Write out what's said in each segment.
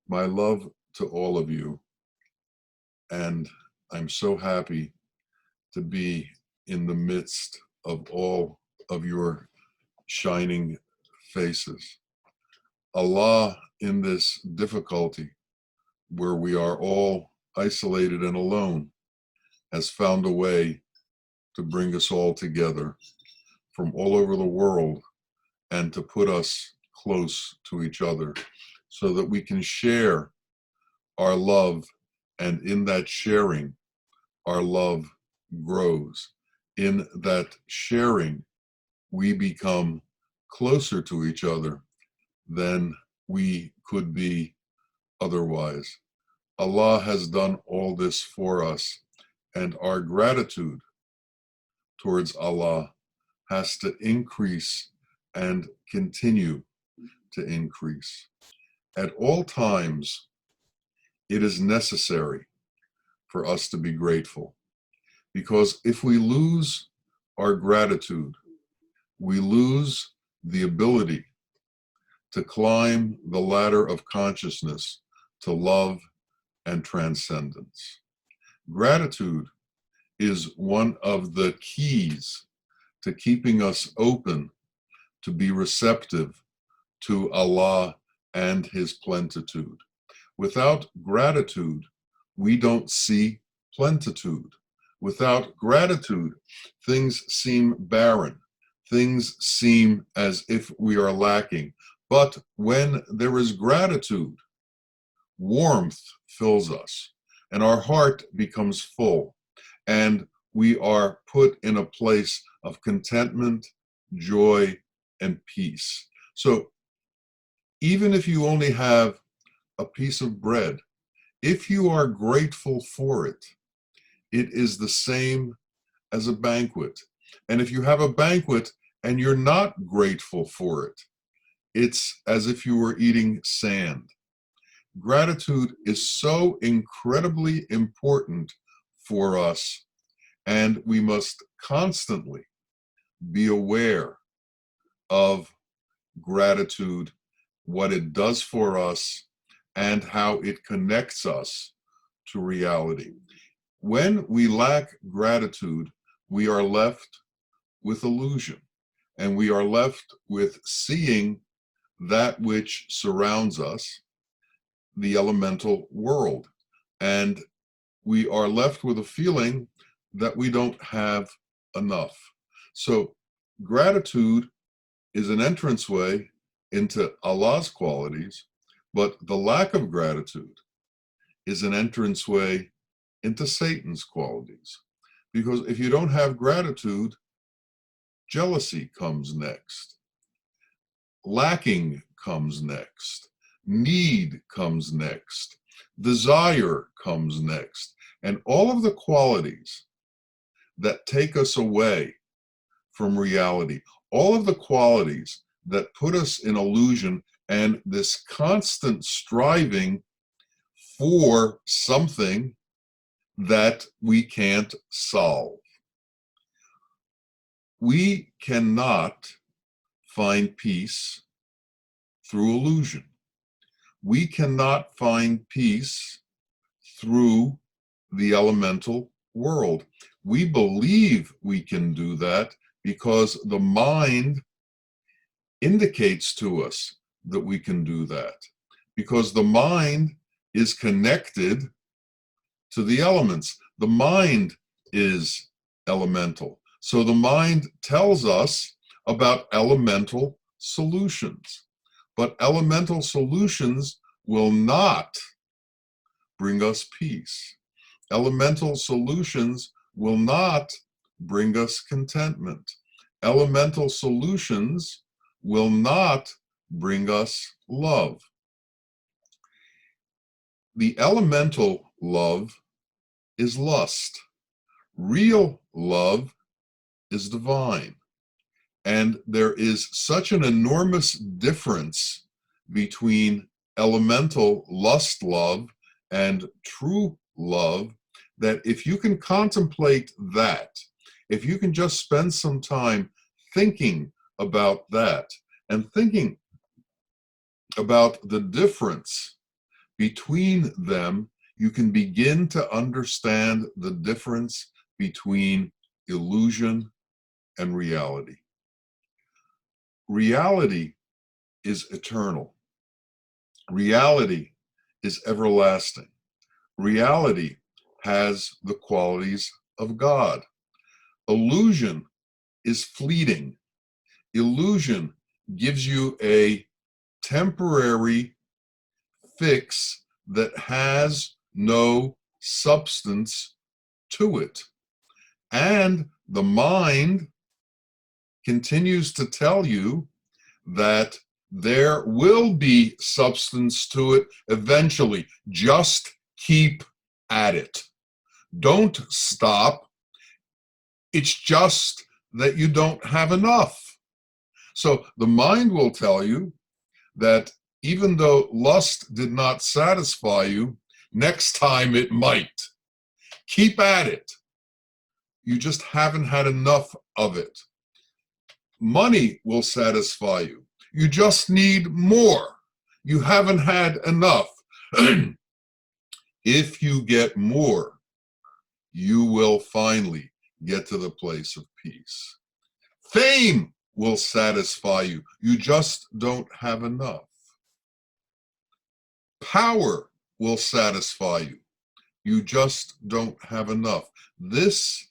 My love to all of you, and I'm so happy to be in the midst of all of your shining faces. Allah, in this difficulty where we are all isolated and alone, has found a way to bring us all together from all over the world and to put us close to each other so that we can share our love, and in that sharing, our love grows. In that sharing, we become closer to each other than we could be otherwise. Allah has done all this for us, and our gratitude towards Allah has to increase and continue to increase. At all times, it is necessary for us to be grateful, because if we lose our gratitude, we lose the ability to climb the ladder of consciousness to love and transcendence. Gratitude is one of the keys to keeping us open to be receptive to Allah and His plenitude. Without gratitude, we don't see plenitude. Without gratitude, things seem barren. Things seem as if we are lacking. But when there is gratitude, warmth fills us, and our heart becomes full, and we are put in a place of contentment, joy, and peace. So even if you only have a piece of bread, if you are grateful for it, it is the same as a banquet. And if you have a banquet and you're not grateful for it, it's as if you were eating sand. Gratitude is so incredibly important for us, and we must constantly be aware of gratitude, what it does for us, and how it connects us to reality. When we lack gratitude, we are left with illusion, and we are left with seeing that which surrounds us, the elemental world. And we are left with a feeling that we don't have enough. So gratitude is an entranceway into Allah's qualities, but the lack of gratitude is an entranceway into Satan's qualities. Because if you don't have gratitude, jealousy comes next. Lacking comes next. Need comes next. Desire comes next. And all of the qualities that take us away from reality, all of the qualities that put us in illusion and this constant striving for something that we can't solve. We cannot find peace through illusion. We cannot find peace through the elemental world. We believe we can do that because the mind indicates to us that we can do that, because the mind is connected to the elements. The mind is elemental. So the mind tells us about elemental solutions. But elemental solutions will not bring us peace. Elemental solutions will not bring us contentment. Elemental solutions will not bring us love. The elemental love is lust. Real love is divine. And there is such an enormous difference between elemental lust love and true love that if you can contemplate that, if you can just spend some time thinking about that and thinking about the difference Between them, you can begin to understand the difference between illusion and reality. Reality is eternal. Reality is everlasting. Reality has the qualities of God. Illusion is fleeting. Illusion gives you a temporary fix that has no substance to it. And the mind continues to tell you that there will be substance to it eventually. Just keep at it. Don't stop. It's just that you don't have enough. So the mind will tell you that even though lust did not satisfy you, next time it might. Keep at it. You just haven't had enough of it. Money will satisfy you. You just need more. You haven't had enough. If you get more, you will finally get to the place of peace. Fame will satisfy you. You just don't have enough. Power will satisfy you. You just don't have enough. This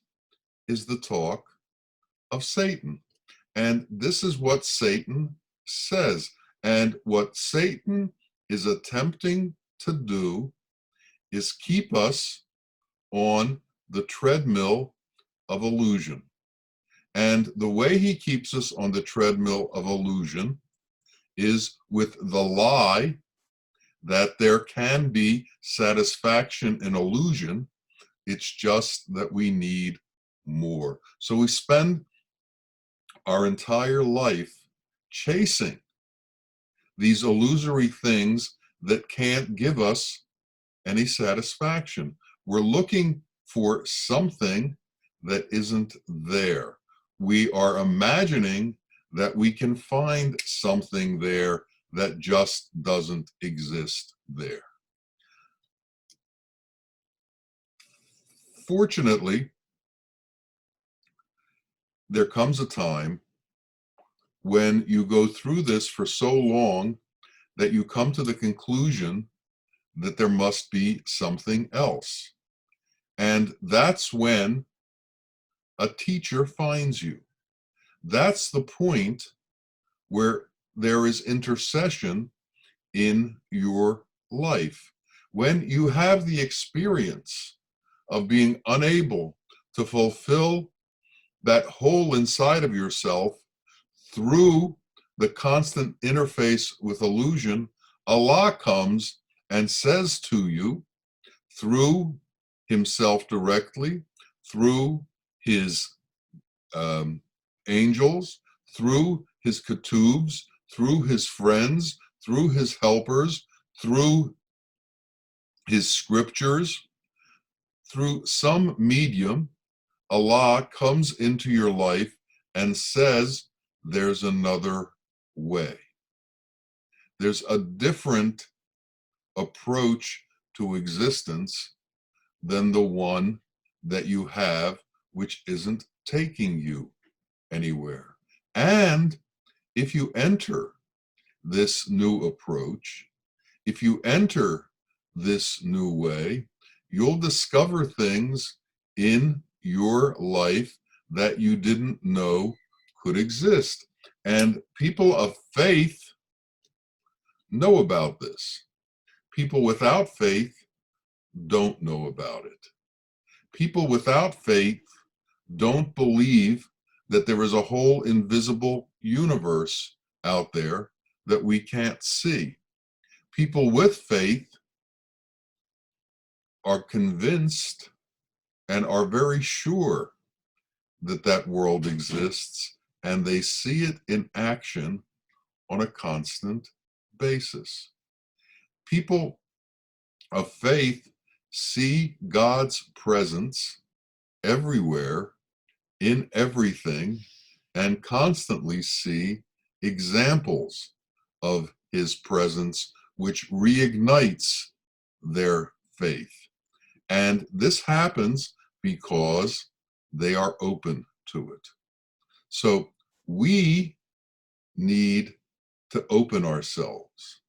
is the talk of Satan. And this is what Satan says. And what Satan is attempting to do is keep us on the treadmill of illusion. And the way he keeps us on the treadmill of illusion is with the lie that there can be satisfaction in illusion. It's just that we need more. So we spend our entire life chasing these illusory things that can't give us any satisfaction. We're looking for something that isn't there. We are imagining that we can find something there that just doesn't exist there. Fortunately, there comes a time when you go through this for so long that you come to the conclusion that there must be something else. And that's when a teacher finds you. That's the point where there is intercession in your life. When you have the experience of being unable to fulfill that hole inside of yourself through the constant interface with illusion, Allah comes and says to you through himself directly, through his angels, through his ketubs, through his friends, through his helpers, through his scriptures, through some medium, Allah comes into your life and says, there's another way. There's a different approach to existence than the one that you have, which isn't taking you anywhere. And if you enter this new approach, if you enter this new way, you'll discover things in your life that you didn't know could exist. And people of faith know about this. People without faith don't know about it. People without faith don't believe that there is a whole invisible universe out there that we can't see. People with faith are convinced and are very sure that that world exists, and they see it in action on a constant basis. People of faith see God's presence everywhere, in everything, and constantly see examples of his presence, which reignites their faith. And this happens because they are open to it. So we need to open ourselves.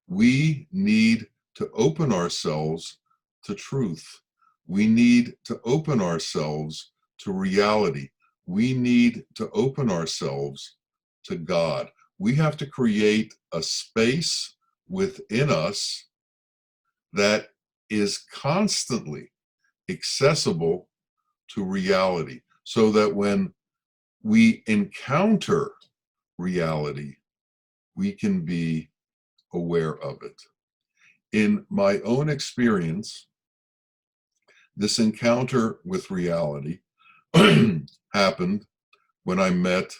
We need to open ourselves to truth. We need to open ourselves to reality. We need to open ourselves to God. We have to create a space within us that is constantly accessible to reality, so that when we encounter reality, we can be aware of it. In my own experience, this encounter with reality happened when I met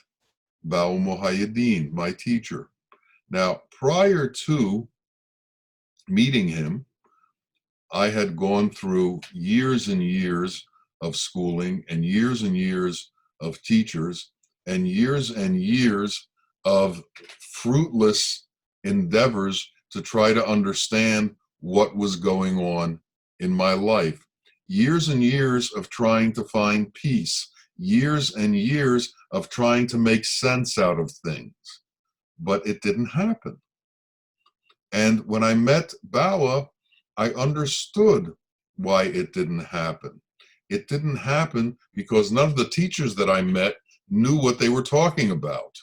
Bawa Muhaiyaddeen, my teacher. Now, prior to meeting him, I had gone through years and years of schooling and years of teachers and years of fruitless endeavors to try to understand what was going on in my life. Years and years of trying to find peace. Years and years of trying to make sense out of things. But it didn't happen. And when I met Bawa, I understood why it didn't happen. It didn't happen because none of the teachers that I met knew what they were talking about.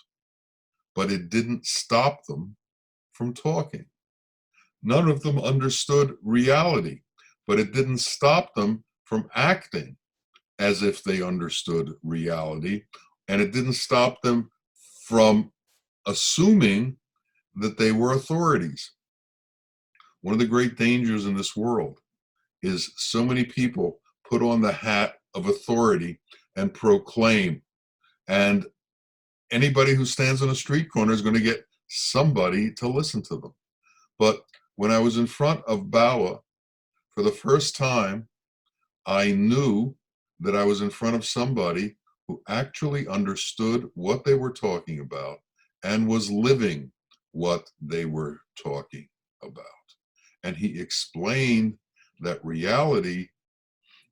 But it didn't stop them from talking. None of them understood reality, but it didn't stop them from acting as if they understood reality. And it didn't stop them from assuming that they were authorities. One of the great dangers in this world is so many people put on the hat of authority and proclaim. And anybody who stands on a street corner is going to get somebody to listen to them. But when I was in front of Bawa for the first time, I knew that I was in front of somebody who actually understood what they were talking about and was living what they were talking about. And he explained that reality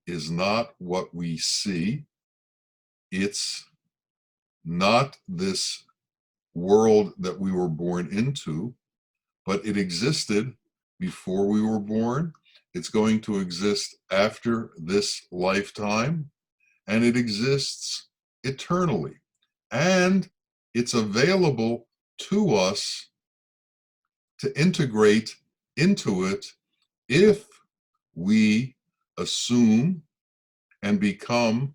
is not what we see. It's not this world that we were born into, but it existed before we were born. It's going to exist after this lifetime, and it exists eternally. And it's available to us to integrate into it if we assume and become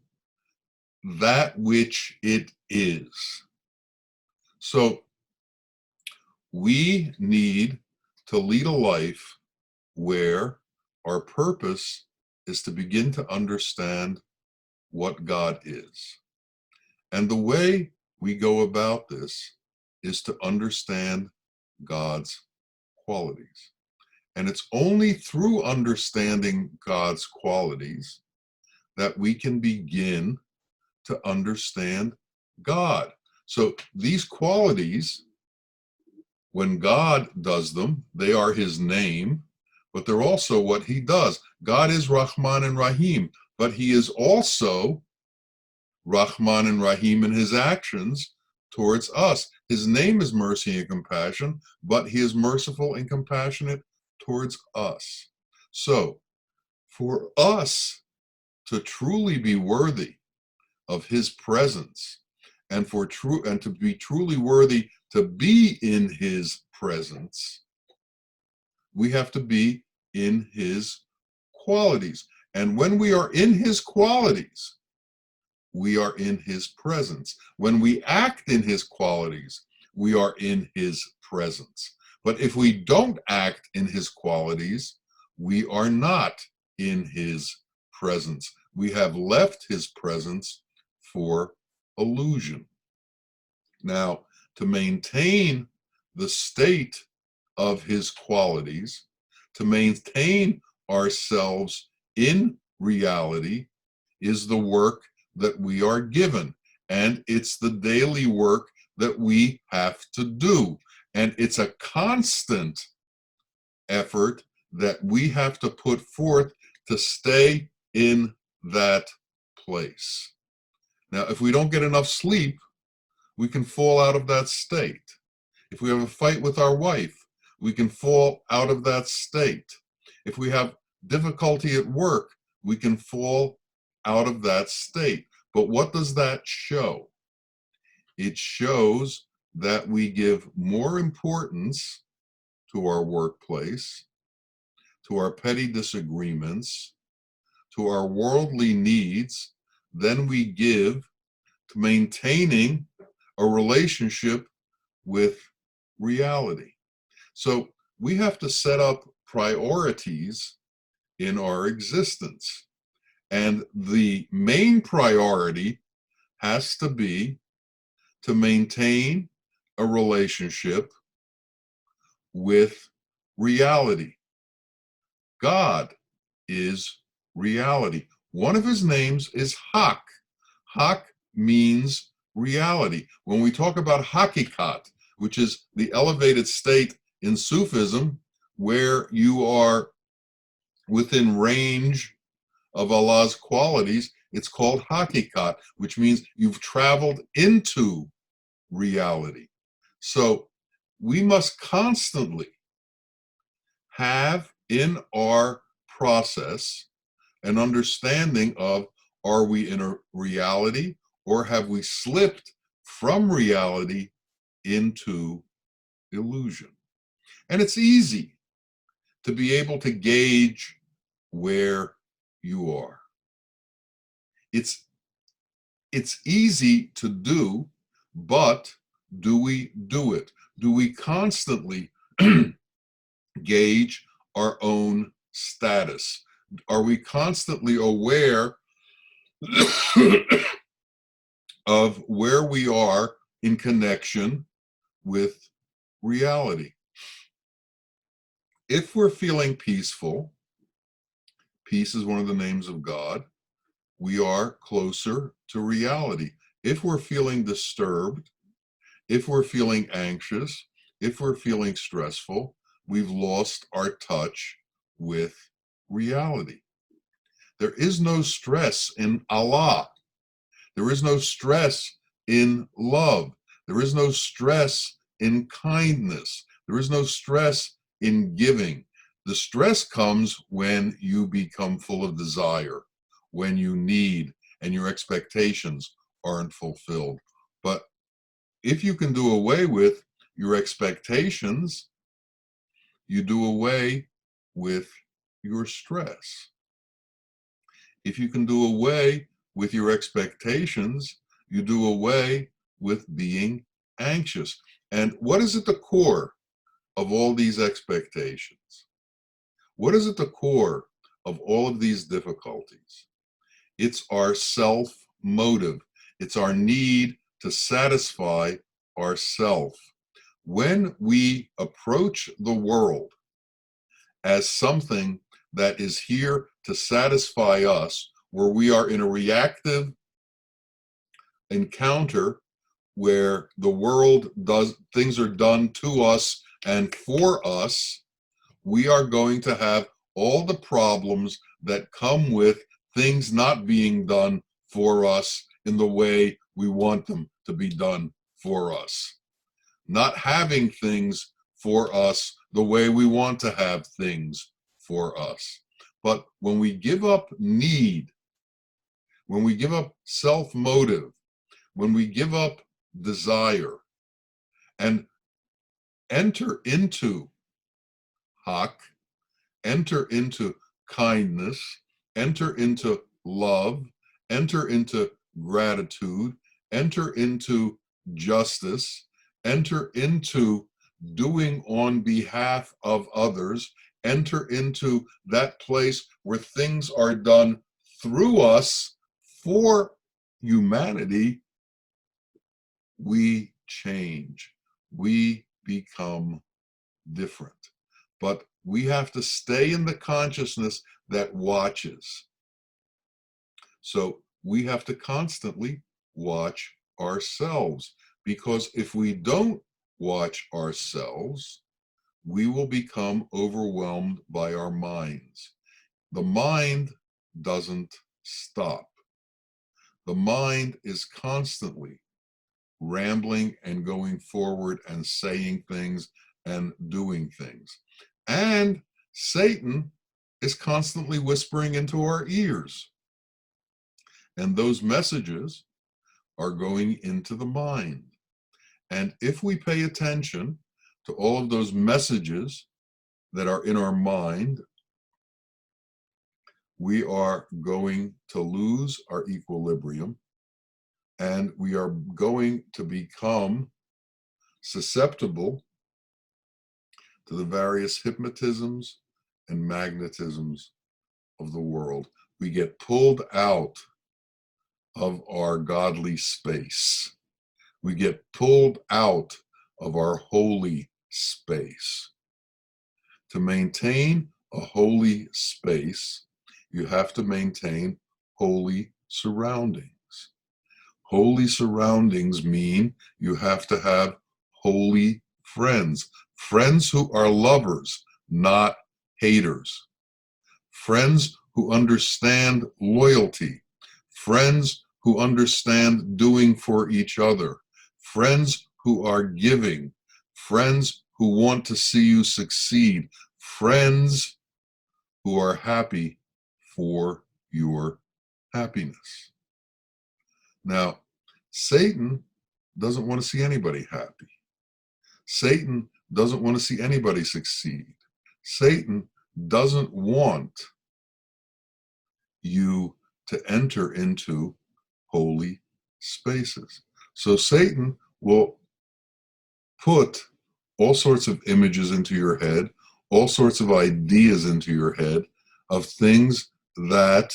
that which it is. So we need to lead a life where our purpose is to begin to understand what God is. And the way we go about this is to understand God's qualities. And it's only through understanding God's qualities that we can begin to understand God. So these qualities, when God does them, they are his name, but they're also what he does. God is Rahman and Rahim, but he is also Rahman and Rahim in his actions towards us. His name is mercy and compassion, but he is merciful and compassionate towards us. So for us to truly be worthy of his presence and to be truly worthy to be in his presence, we have to be in his qualities. And when we are in his qualities, we are in his presence. When we act in his qualities, we are in his presence. But if we don't act in his qualities, we are not in his presence. We have left his presence for illusion. Now, to maintain the state of his qualities, to maintain ourselves in reality, is the work that we are given. And it's the daily work that we have to do. And it's a constant effort that we have to put forth to stay in that place. Now, if we don't get enough sleep, we can fall out of that state. If we have a fight with our wife, we can fall out of that state. If we have difficulty at work, we can fall out of that state. But what does that show? It shows that we give more importance to our workplace, to our petty disagreements, to our worldly needs than we give to maintaining a relationship with reality. So we have to set up priorities in our existence. And the main priority has to be to maintain a relationship with reality. God is reality. One of his names is Hak. Hak means reality. When we talk about Hakikat, which is the elevated state in Sufism, where you are within range of Allah's qualities, it's called Hakikat, which means you've traveled into reality. So we must constantly have in our process an understanding of, are we in a reality or have we slipped from reality into illusion? And it's easy to be able to gauge where you are. It's easy to do, but do we do it? Do we constantly gauge our own status? Are we constantly aware of where we are in connection with reality? If we're feeling peaceful, peace is one of the names of God, we are closer to reality. If we're feeling disturbed, if we're feeling anxious, if we're feeling stressful, we've lost our touch with reality. There is no stress in Allah. There is no stress in love. There is no stress in kindness. There is no stress in giving. The stress comes when you become full of desire, when you need and your expectations aren't fulfilled. But if you can do away with your expectations, you do away with your stress. If you can do away with your expectations, you do away with being anxious. And what is at the core of all these expectations? What is at the core of all of these difficulties? It's our self-motive. It's our need to satisfy ourself. When we approach the world as something that is here to satisfy us, where we are in a reactive encounter where the world does, things are done to us and for us, we are going to have all the problems that come with things not being done for us in the way we want them to be done for us. Not having things for us the way we want to have things for us. But when we give up need, when we give up self-motive, when we give up desire and enter into Hak, enter into kindness, enter into love, enter into gratitude, enter into justice, enter into doing on behalf of others, enter into that place where things are done through us for humanity, we change, we become different. But we have to stay in the consciousness that watches. So we have to constantly watch ourselves, because if we don't watch ourselves, we will become overwhelmed by our minds. The mind doesn't stop. The mind is constantly rambling and going forward and saying things and doing things. And Satan is constantly whispering into our ears. And those messages are going into the mind. And if we pay attention to all of those messages that are in our mind, we are going to lose our equilibrium, and we are going to become susceptible to the various hypnotisms and magnetisms of the world. We get pulled out of our godly space. We get pulled out of our holy space. To maintain a holy space, you have to maintain holy surroundings. Holy surroundings mean you have to have holy friends, friends who are lovers, not haters, friends who understand loyalty, friends who understand doing for each other, friends who are giving, friends who want to see you succeed, friends who are happy for your happiness. Now, Satan doesn't want to see anybody happy. Satan doesn't want to see anybody succeed. Satan doesn't want you to enter into holy spaces. So Satan will put all sorts of images into your head, all sorts of ideas into your head of things that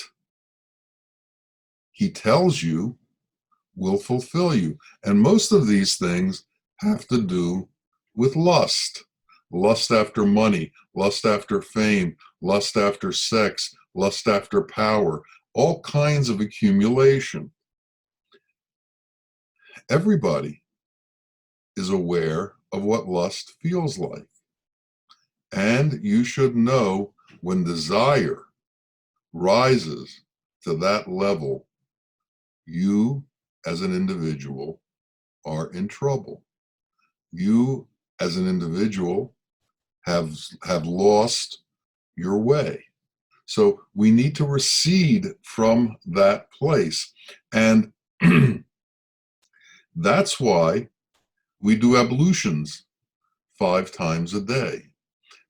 he tells you will fulfill you. And most of these things have to do with lust. Lust after money, lust after fame, lust after sex, lust after power, all kinds of accumulation. Everybody is aware of what lust feels like. And you should know when desire rises to that level, you as an individual are in trouble. You as an individual have lost your way. So we need to recede from that place. And that's why we do ablutions 5 times a day.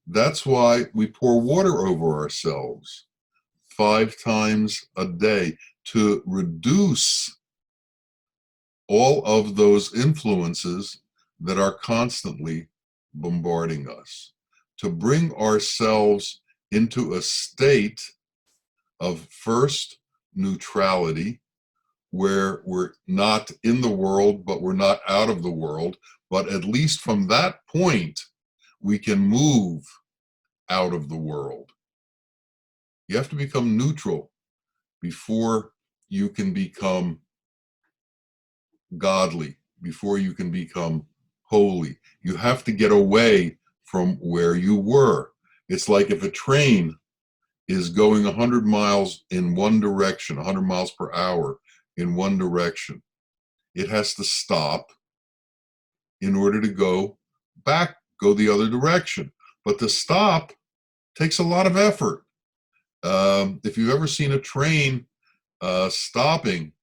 That's why we pour water over ourselves 5 times a day to reduce all of those influences that are constantly bombarding us, to bring ourselves into a state of first neutrality, where we're not in the world, but we're not out of the world. But at least from that point, we can move out of the world. You have to become neutral before you can become godly, before you can become holy. You have to get away from where you were. It's like if a train is going 100 miles in one direction, 100 miles per hour in one direction, it has to stop in order to go the other direction. But to stop takes a lot of effort. If you've ever seen a train stopping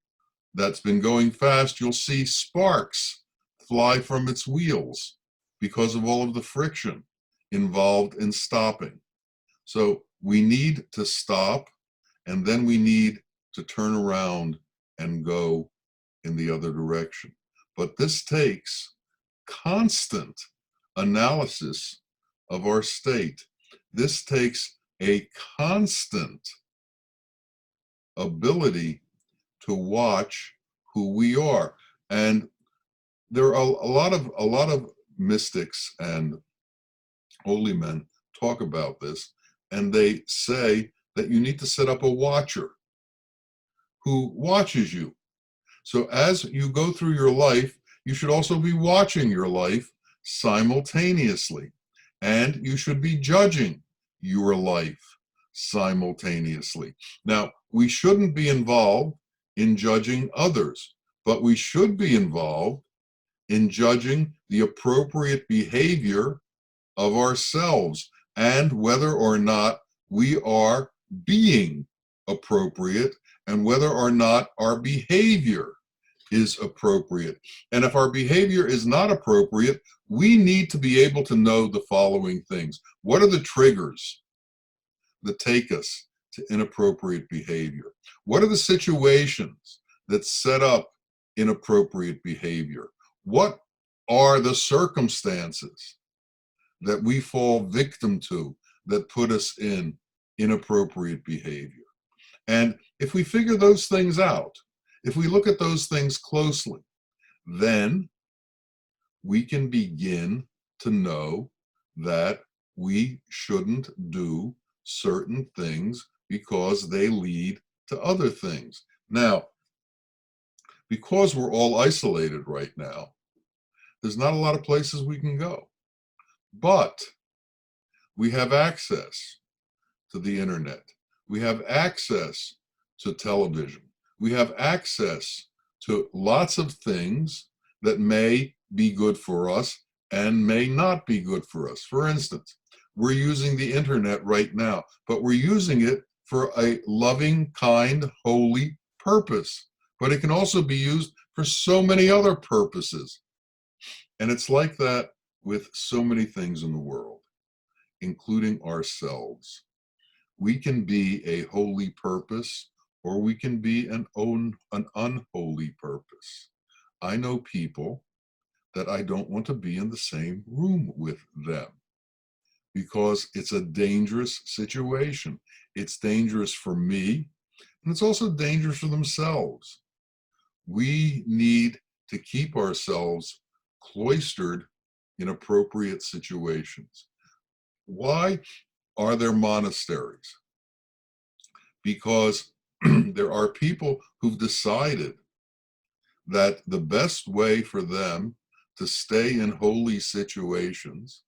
that's been going fast, you'll see sparks fly from its wheels because of all of the friction involved in stopping. So we need to stop, and then we need to turn around and go in the other direction. But this takes constant analysis of our state. This takes a constant ability to watch who we are. And there are a lot of mystics and holy men talk about this, and they say that you need to set up a watcher who watches you. So as you go through your life, you should also be watching your life simultaneously. and you should be judging your life simultaneously. Now, we shouldn't be involved in judging others, but we should be involved in judging the appropriate behavior of ourselves and whether or not we are being appropriate and whether or not our behavior is appropriate. And if our behavior is not appropriate, we need to be able to know the following things. What are the triggers that take us to inappropriate behavior? What are the situations that set up inappropriate behavior? What are the circumstances that we fall victim to that put us in inappropriate behavior? And if we figure those things out, if we look at those things closely, then we can begin to know that we shouldn't do certain things because they lead to other things. Now, because we're all isolated right now, there's not a lot of places we can go. But we have access to the internet. We have access to television. We have access to lots of things that may be good for us and may not be good for us. For instance, we're using the internet right now, but we're using it for a loving, kind, holy purpose. But it can also be used for so many other purposes. And it's like that with so many things in the world, including ourselves. We can be a holy purpose, or we can be an unholy purpose. I know people that I don't want to be in the same room with them because it's a dangerous situation. It's dangerous for me, and it's also dangerous for themselves. We need to keep ourselves cloistered in appropriate situations. Why are there monasteries? Because there are people who've decided that the best way for them to stay in holy situations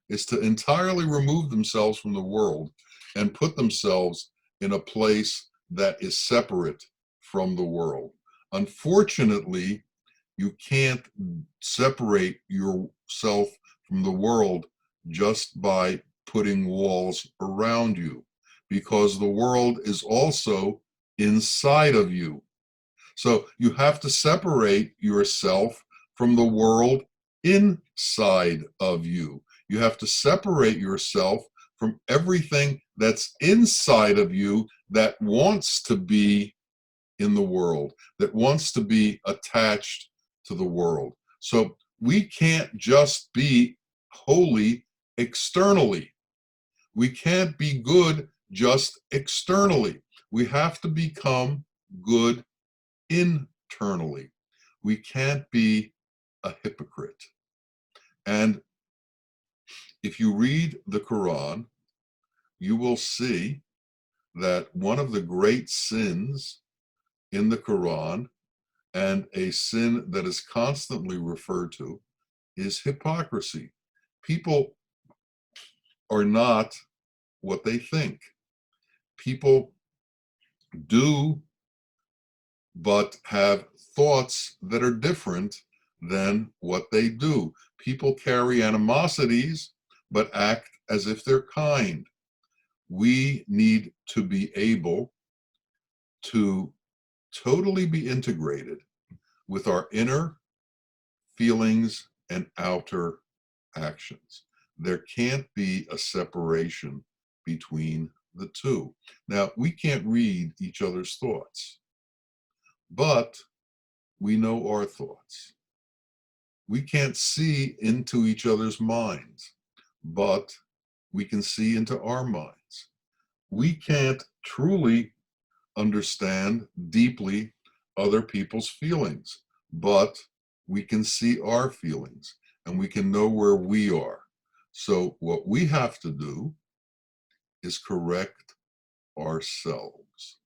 is to entirely remove themselves from the world and put themselves in a place that is separate from the world. Unfortunately, you can't separate yourself from the world just by putting walls around you, because the world is also inside of you. So you have to separate yourself from the world inside of you. You have to separate yourself from everything that's inside of you that wants to be in the world, that wants to be attached to the world. So we can't just be holy externally. We can't be good just externally. We have to become good internally. We can't be a hypocrite. And if you read the Quran, you will see that one of the great sins in the Quran, and a sin that is constantly referred to, is hypocrisy. People are not what they think. People do but have thoughts that are different than what they do. People carry animosities but act as if they're kind. We need to be able to totally be integrated with our inner feelings and outer actions. There can't be a separation between the two. Now, we can't read each other's thoughts, but we know our thoughts. We can't see into each other's minds, but we can see into our minds. We can't truly understand deeply other people's feelings, but we can see our feelings and we can know where we are. So what we have to do is correct ourselves.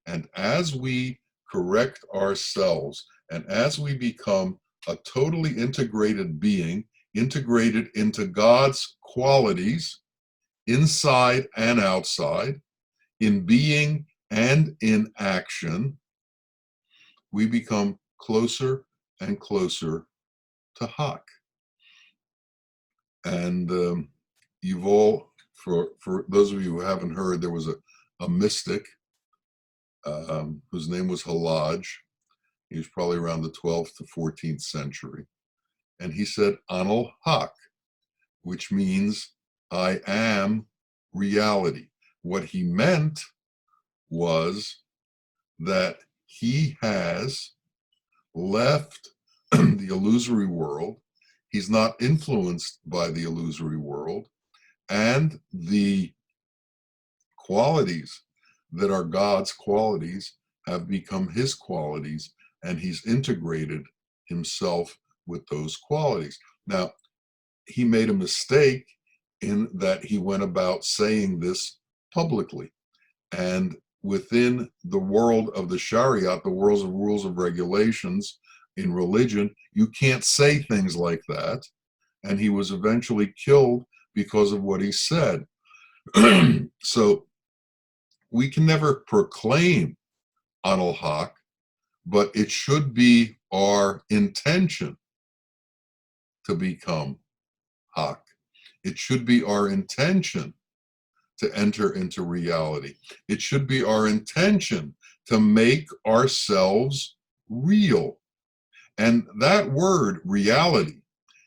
And as we correct ourselves and as we become a totally integrated being integrated into God's qualities inside and outside, in being and in action, we become closer and closer to Hak. And you've all, for those of you who haven't heard, there was a mystic whose name was Halaj. He was probably around the 12th to 14th century. And he said, Anil Hak, which means I am reality. What he meant was that he has left the illusory world. He's not influenced by the illusory world, and the qualities that are God's qualities have become his qualities, and he's integrated himself with those qualities. Now, he made a mistake in that he went about saying this publicly. And within the world of the Sharia, the world of rules of regulations in religion, you can't say things like that. And he was eventually killed because of what he said. So we can never proclaim Anil Haq, but it should be our intention to become Haq. It should be our intention to enter into reality. It should be our intention to make ourselves real. And that word, reality,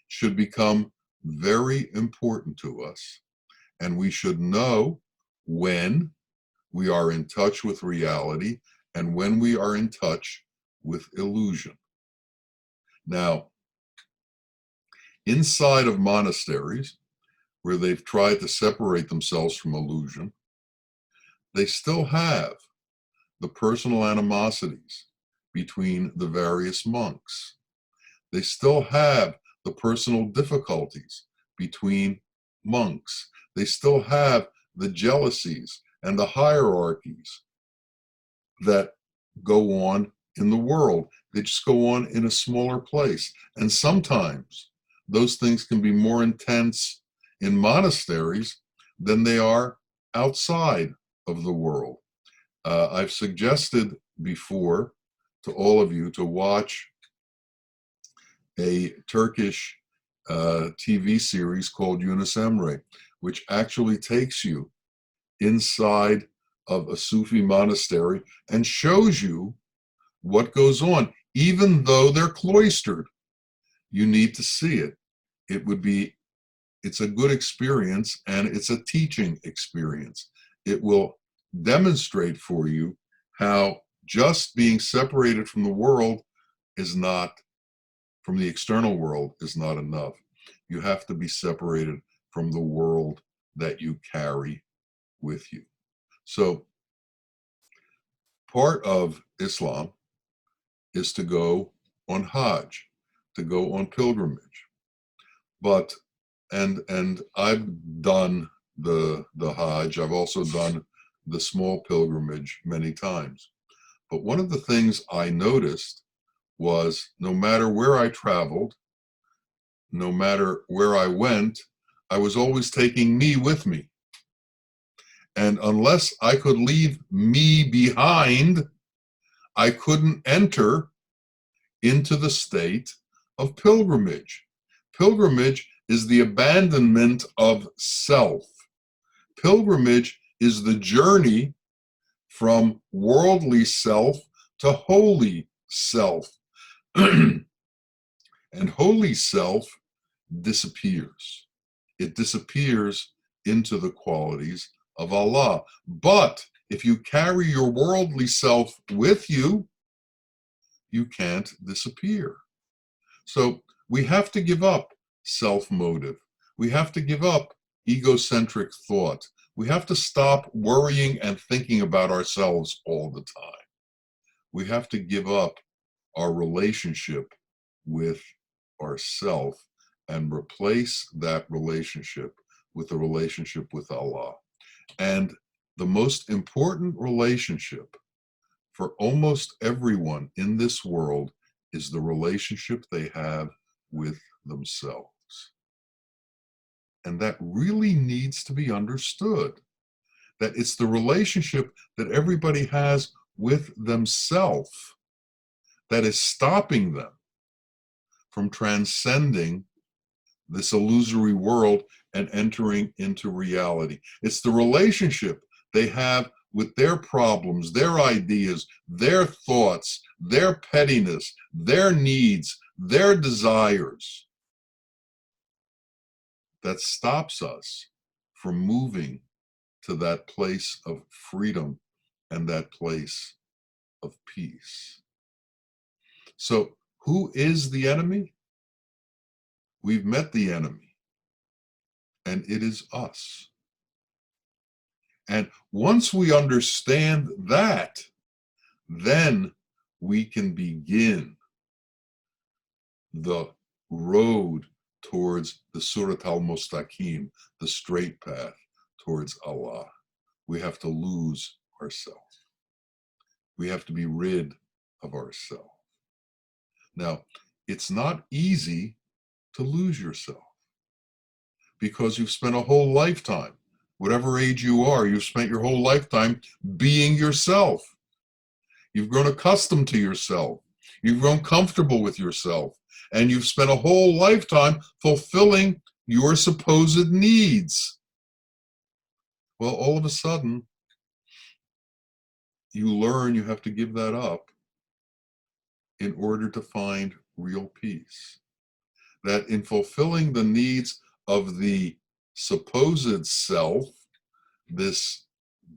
should become very important to us. And we should know when we are in touch with reality and when we are in touch with illusion. Now, inside of monasteries, where they've tried to separate themselves from illusion, they still have the personal animosities between the various monks. They still have the personal difficulties between monks. They still have the jealousies and the hierarchies that go on in the world. They just go on in a smaller place. And sometimes those things can be more intense in monasteries than they are outside of the world. I've suggested before to all of you to watch a Turkish TV series called Yunus Emre, which actually takes you inside of a Sufi monastery and shows you what goes on, even though they're cloistered. You need to see it. It's a good experience, and it's a teaching experience. It will demonstrate for you how just being separated from the world is not, from the external world, is not enough. You have to be separated from the world that you carry with you. So part of Islam is to go on Hajj, to go on pilgrimage. But and I've done the Hajj. I've also done the small pilgrimage many times. But one of the things I noticed was no matter where I traveled, no matter where I went, I was always taking me with me. And unless I could leave me behind, I couldn't enter into the state of pilgrimage. Pilgrimage is the abandonment of self. Pilgrimage is the journey from worldly self to holy self. And holy self disappears. It disappears into the qualities of Allah. But if you carry your worldly self with you, you can't disappear. So we have to give up self-motive. We have to give up egocentric thought. We have to stop worrying and thinking about ourselves all the time. We have to give up our relationship with ourself and replace that relationship with a relationship with Allah. And the most important relationship for almost everyone in this world is the relationship they have with themselves. And that really needs to be understood, that it's the relationship that everybody has with themselves that is stopping them from transcending this illusory world and entering into reality. It's the relationship they have with their problems, their ideas, their thoughts, their pettiness, their needs, their desires that stops us from moving to that place of freedom and that place of peace. So, who is the enemy? We've met the enemy, and it is us. And once we understand that, then we can begin the road towards the Surat al-Mustaqim, the straight path towards Allah. We have to lose ourselves. We have to be rid of ourselves. Now, it's not easy to lose yourself because you've spent a whole lifetime, whatever age you are, you've spent your whole lifetime being yourself. You've grown accustomed to yourself. You've grown comfortable with yourself. And you've spent a whole lifetime fulfilling your supposed needs. Well, all of a sudden, you learn you have to give that up in order to find real peace. That in fulfilling the needs of the supposed self, this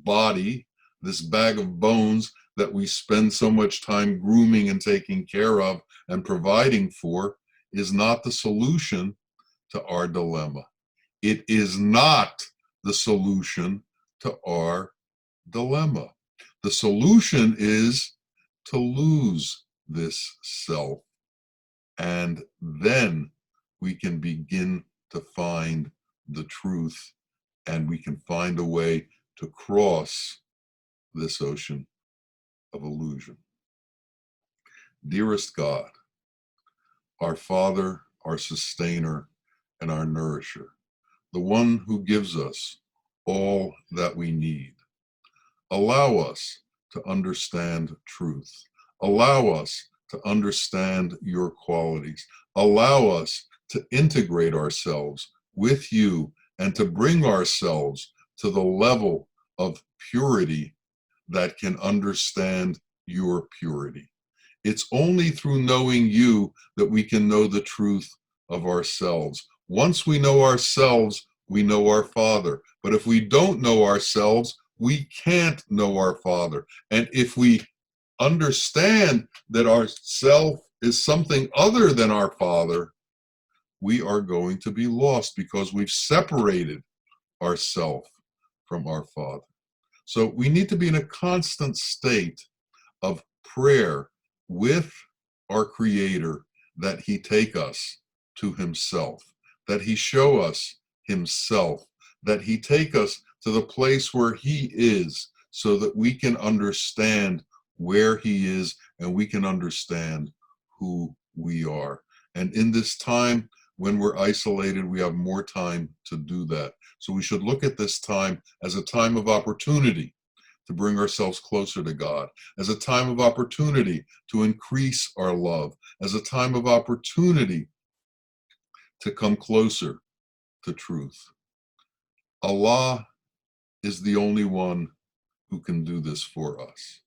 body, this bag of bones that we spend so much time grooming and taking care of and providing for, is not the solution to our dilemma. It is not the solution to our dilemma. The solution is to lose this self, and then we can begin to find the truth, and we can find a way to cross this ocean of illusion. Dearest God, our Father, our sustainer, and our nourisher, the one who gives us all that we need, allow us to understand truth. Allow us to understand your qualities. Allow us to integrate ourselves with you and to bring ourselves to the level of purity that can understand your purity. It's only through knowing you that we can know the truth of ourselves. Once we know ourselves, we know our Father. But if we don't know ourselves, we can't know our Father. And if we understand that our self is something other than our Father, we are going to be lost because we've separated ourself from our Father. So we need to be in a constant state of prayer with our Creator, that He take us to Himself, that He show us Himself, that He take us to the place where He is, so that we can understand where He is and we can understand who we are. And in this time when we're isolated, we have more time to do that. So we should look at this time as a time of opportunity to bring ourselves closer to God, as a time of opportunity to increase our love, as a time of opportunity to come closer to truth. Allah is the only one who can do this for us.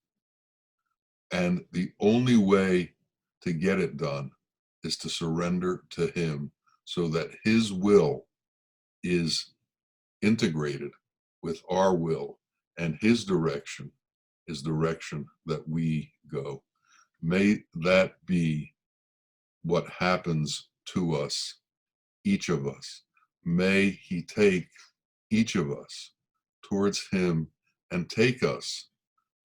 And the only way to get it done is to surrender to Him, so that His will is integrated with our will, and His direction is direction that we go. May that be what happens to us, each of us. May He take each of us towards Him and take us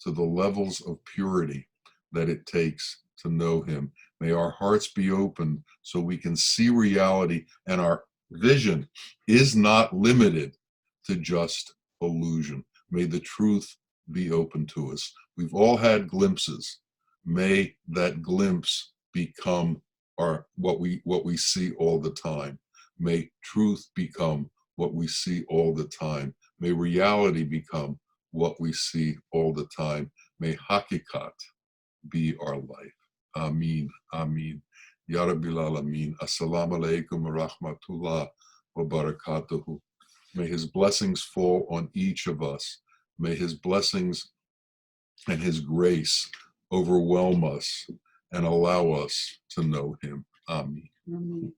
to the levels of purity that it takes to know Him. May our hearts be opened so we can see reality, and our vision is not limited to just illusion. May the truth be open to us. We've all had glimpses. May that glimpse become what we see all the time. May truth become what we see all the time. May reality become what we see all the time. May hakikat be our life. Ameen. Ameen. Ya Rabbil Alameen. Assalamu alaikum wa rahmatullah wa barakatuhu. May his blessings fall on each of us. May his blessings and his grace overwhelm us and allow us to know him. Ameen. Amen.